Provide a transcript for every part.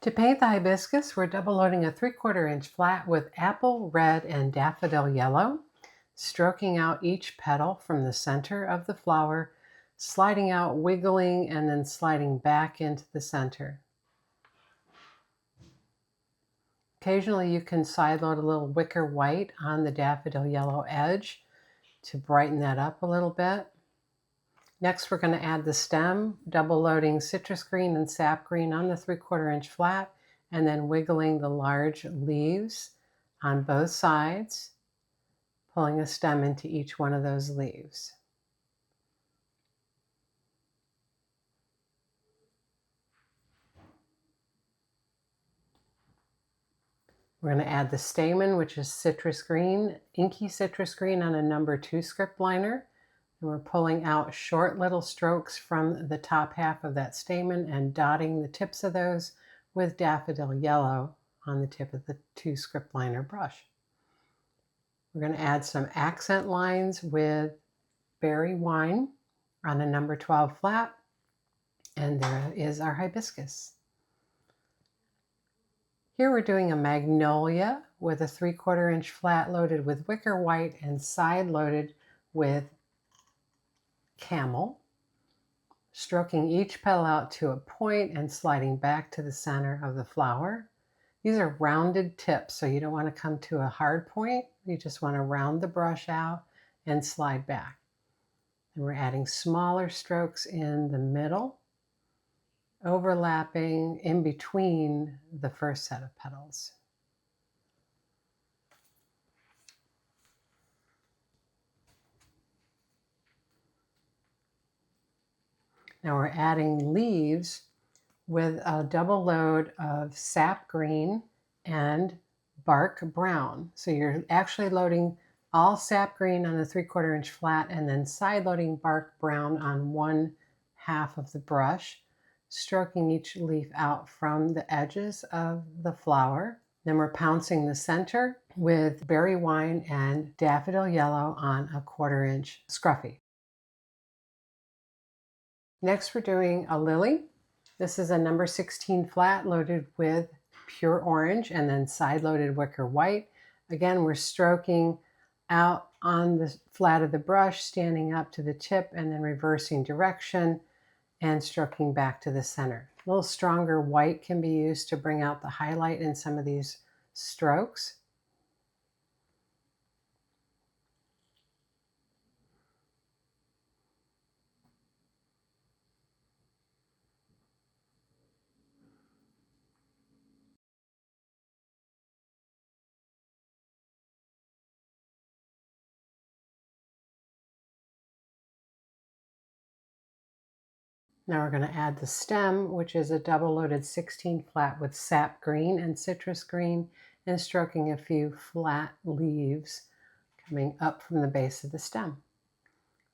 To paint the hibiscus, we're double loading a 3/4 inch flat with apple red and daffodil yellow, stroking out each petal from the center of the flower, sliding out, wiggling, and then sliding back into the center. Occasionally you can side load a little wicker white on the daffodil yellow edge to brighten that up a little bit. Next, we're going to add the stem, double loading citrus green and sap green on the 3/4 inch flat, and then wiggling the large leaves on both sides, pulling a stem into each one of those leaves. We're going to add the stamen, which is citrus green, inky citrus green on a number 2 script liner. And we're pulling out short little strokes from the top half of that stamen and dotting the tips of those with daffodil yellow on the tip of the 2 script liner brush. We're going to add some accent lines with berry wine on a number 12 flat, and there is our hibiscus. Here we're doing a magnolia with a 3/4 inch flat loaded with wicker white and side loaded with camel, stroking each petal out to a point and sliding back to the center of the flower. These are rounded tips, so you don't want to come to a hard point. You just want to round the brush out and slide back. And we're adding smaller strokes in the middle, overlapping in between the first set of petals. Now we're adding leaves with a double load of sap green and bark brown. So you're actually loading all sap green on a 3/4 inch flat and then side loading bark brown on 1/2 of the brush, stroking each leaf out from the edges of the flower. Then we're pouncing the center with berry wine and daffodil yellow on a 1/4 inch scruffy. Next, we're doing a lily. This is a number 16 flat loaded with pure orange and then side loaded wicker white. Again, we're stroking out on the flat of the brush, standing up to the tip and then reversing direction and stroking back to the center. A little stronger white can be used to bring out the highlight in some of these strokes. Now we're going to add the stem, which is a double loaded 16 flat with sap green and citrus green, and stroking a few flat leaves coming up from the base of the stem.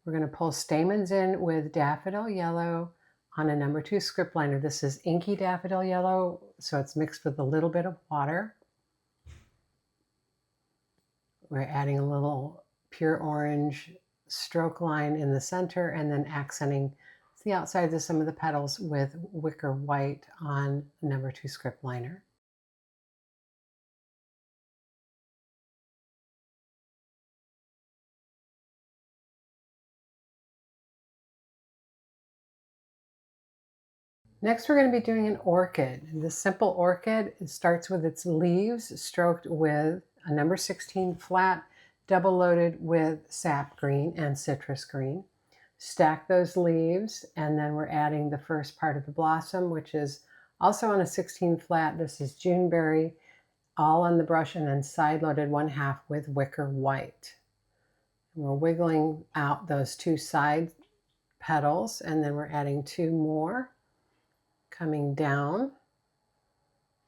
We're going to pull stamens in with daffodil yellow on a number 2 script liner. This is inky daffodil yellow, so it's mixed with a little bit of water. We're adding a little pure orange stroke line in the center and then accenting the outsides of some of the petals with wicker white on number 2 script liner. Next, we're going to be doing an orchid. This simple orchid, it starts with its leaves stroked with a number 16 flat, double loaded with sap green and citrus green. Stack those leaves, and then we're adding the first part of the blossom, which is also on a 16 flat. This is Juneberry, all on the brush, and then side loaded 1/2 with wicker white. And we're wiggling out those 2 side petals, and then we're adding 2 more, coming down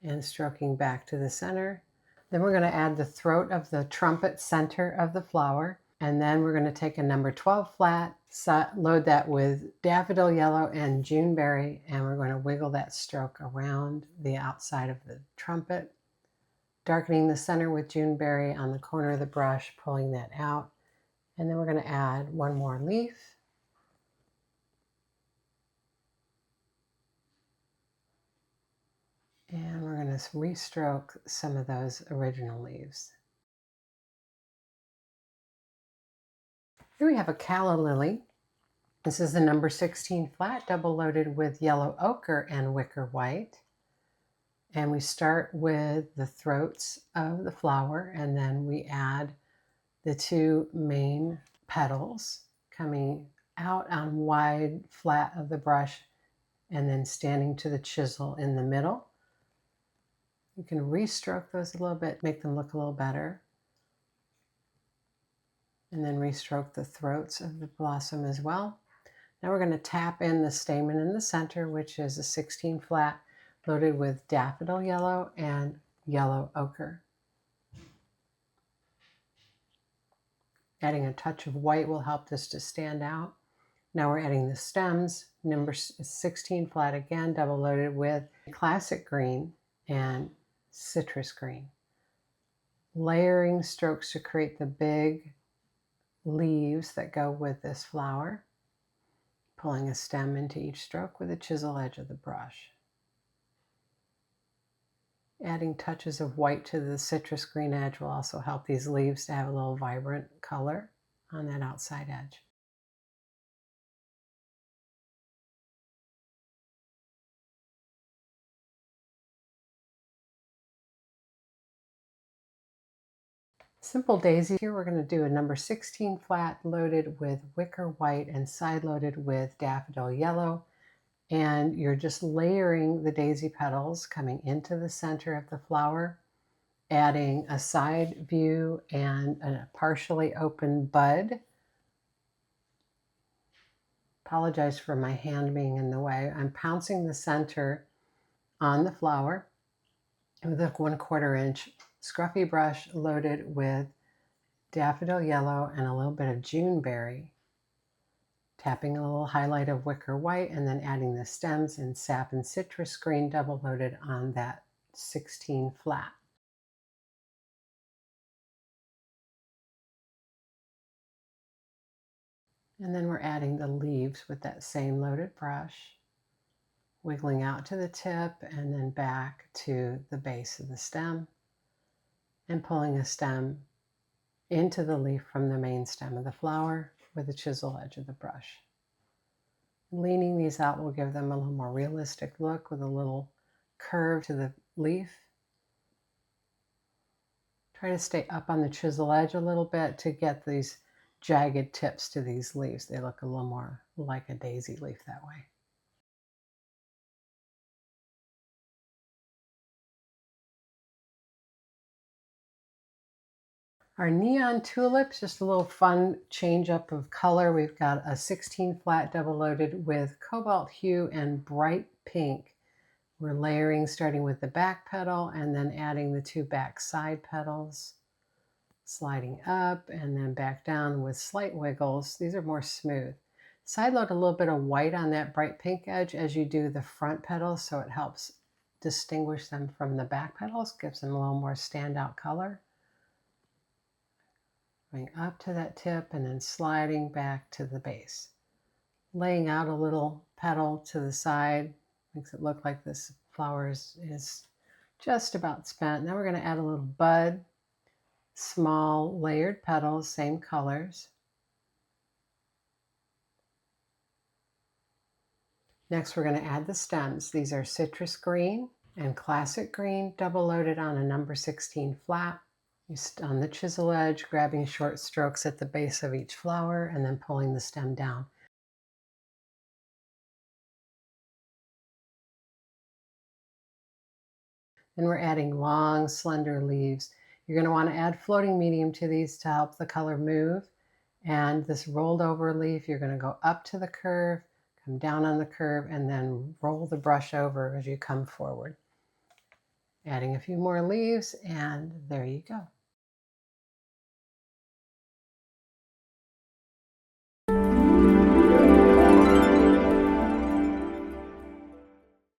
and stroking back to the center. Then we're going to add the throat of the trumpet center of the flower. And then we're going to take a number 12 flat, load that with daffodil yellow and Juneberry, and we're going to wiggle that stroke around the outside of the trumpet, darkening the center with Juneberry on the corner of the brush, pulling that out. And then we're going to add 1 more leaf. And to restroke some of those original leaves. Here we have a calla lily. This is the number 16 flat, double loaded with yellow ochre and wicker white. And we start with the throats of the flower, and then we add the two main petals coming out on wide flat of the brush and then standing to the chisel in the middle. You can restroke those a little bit, make them look a little better. And then restroke the throats of the blossom as well. Now we're going to tap in the stamen in the center, which is a 16 flat loaded with daffodil yellow and yellow ochre. Adding a touch of white will help this to stand out. Now we're adding the stems, number 16 flat again, double loaded with classic green and citrus green. Layering strokes to create the big leaves that go with this flower. Pulling a stem into each stroke with the chisel edge of the brush. Adding touches of white to the citrus green edge will also help these leaves to have a little vibrant color on that outside edge. Simple daisy. Here we're going to do a number 16 flat loaded with wicker white and side loaded with daffodil yellow. And you're just layering the daisy petals coming into the center of the flower, adding a side view and a partially open bud. Apologize for my hand being in the way. I'm pouncing the center on the flower with a 1/4 inch scruffy brush loaded with daffodil yellow and a little bit of Juneberry. Tapping a little highlight of wicker white and then adding the stems in sap and citrus green double loaded on that 16 flat. And then we're adding the leaves with that same loaded brush, wiggling out to the tip and then back to the base of the stem and pulling a stem into the leaf from the main stem of the flower with the chisel edge of the brush. Leaning these out will give them a little more realistic look with a little curve to the leaf. Try to stay up on the chisel edge a little bit to get these jagged tips to these leaves. They look a little more like a daisy leaf that way. Our neon tulips, just a little fun change up of color. We've got a 16 flat double loaded with cobalt hue and bright pink. We're layering starting with the back petal and then adding the two back side petals, sliding up and then back down with slight wiggles. These are more smooth. Side load a little bit of white on that bright pink edge as you do the front petals, so it helps distinguish them from the back petals, gives them a little more standout color. Going up to that tip and then sliding back to the base. Laying out a little petal to the side makes it look like this flower is just about spent. Now we're going to add a little bud, small layered petals, same colors. Next we're going to add the stems. These are citrus green and classic green, double loaded on a number 16 flat. On the chisel edge, grabbing short strokes at the base of each flower and then pulling the stem down. And we're adding long, slender leaves. You're going to want to add floating medium to these to help the color move. And this rolled over leaf, you're going to go up to the curve, come down on the curve, and then roll the brush over as you come forward. Adding a few more leaves, and there you go.